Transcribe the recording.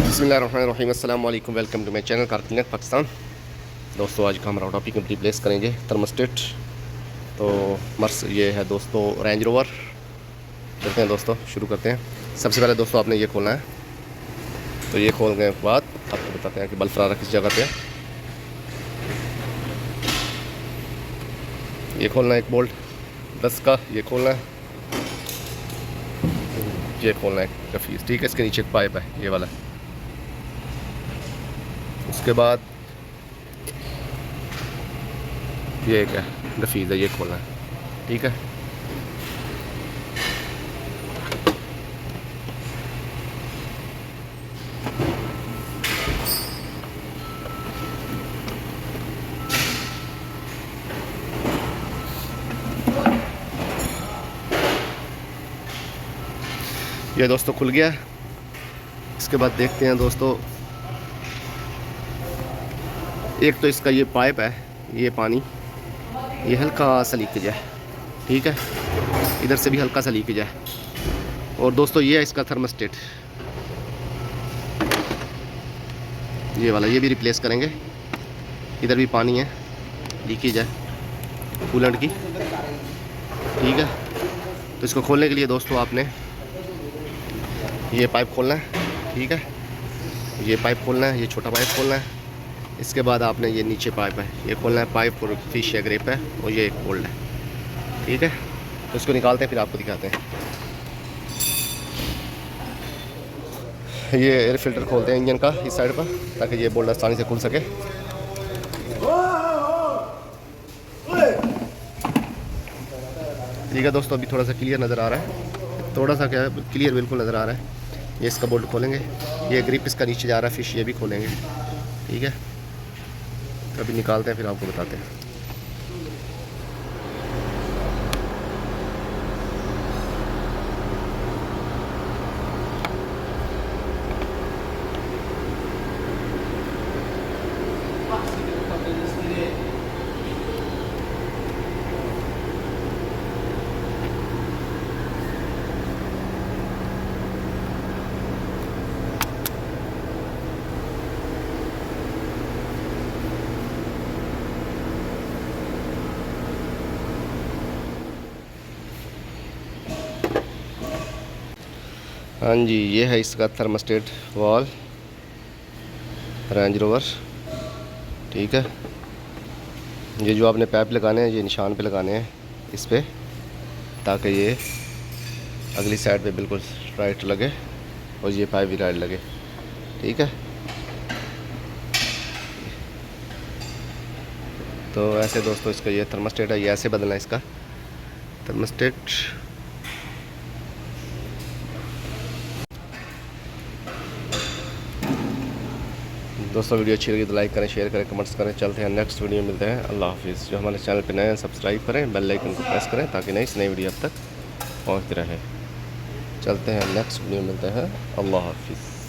बिस्मिल्लाहिर्रहमानिर्रहीम, अस्सलाम वालेकुम, वेलकम टू माई चैनल कारखाना पाकिस्तान। दोस्तों आज का हमारा टॉपिक में रिप्लेस करेंगे थर्मोस्टेट। तो मर्स ये है दोस्तों रेंज रोवर। चलते हैं दोस्तों, शुरू करते हैं। सबसे पहले दोस्तों आपने ये खोलना है। तो ये खोलने के बाद आपको बताते हैं कि बल्ब फरारा किस जगह पे है। ये खोलना है एक बोल्ट 10 का, ये खोलना है। ये खोलना है कफीस, ठीक है। इसके नीचे एक पाइप है ये वाला। उसके बाद ये क्या गफीज़ है, ये खोलना है, ठीक है। ये दोस्तों खुल गया। इसके बाद देखते हैं दोस्तों, एक तो इसका ये पाइप है, ये पानी ये हल्का सा लीकेज है, ठीक है। इधर से भी हल्का सा लीकेज है। और दोस्तों ये है इसका थर्मोस्टेट, ये वाला, ये भी रिप्लेस करेंगे। इधर भी पानी है, लीकेज है कूलेंट की, ठीक है। तो इसको खोलने के लिए दोस्तों आपने ये पाइप खोलना है, ठीक है। ये पाइप खोलना है, ये छोटा पाइप खोलना है। इसके बाद आपने ये नीचे पाइप है ये खोलना है, पाइप और फिश या ग्रेप है, और ये एक होल्ड है, ठीक है। तो इसको निकालते हैं, फिर आपको दिखाते हैं। ये एयर फिल्टर खोलते हैं इंजन का इस साइड पर, ताकि ये बोल्ट आसानी से खुल सके। ठीक है दोस्तों, अभी थोड़ा सा क्लियर नज़र आ रहा है, थोड़ा सा क्या क्लियर बिल्कुल नज़र आ रहा है। ये इसका बोल्ट खोलेंगे, ये ग्रिप इसका नीचे जा रहा है, फिश ये भी खोलेंगे, ठीक है। तो अभी निकालते हैं, फिर आपको बताते हैं। हाँ जी, ये है इसका थर्मोस्टेट वॉल रेंज रोवर, ठीक है। ये जो आपने पाइप लगाने हैं, ये निशान पे लगाने हैं इस पे, ताकि ये अगली साइड पे बिल्कुल राइट लगे और ये पाइप भी राइट लगे, ठीक है। तो ऐसे दोस्तों इसका ये थर्मोस्टेट है, ये ऐसे बदलना है इसका थर्मोस्टेट। दोस्तों वीडियो अच्छी लगी तो लाइक करें, शेयर करें, कमेंट्स करें। चलते हैं नेक्स्ट वीडियो मिलते हैं। अल्लाह हाफिज़। जो हमारे चैनल पे नए हैं सब्सक्राइब करें, बेल आइकन को प्रेस करें, ताकि नई वीडियो अब तक पहुँचती रहे। चलते हैं नेक्स्ट वीडियो मिलते हैं। अल्लाह हाफिज़।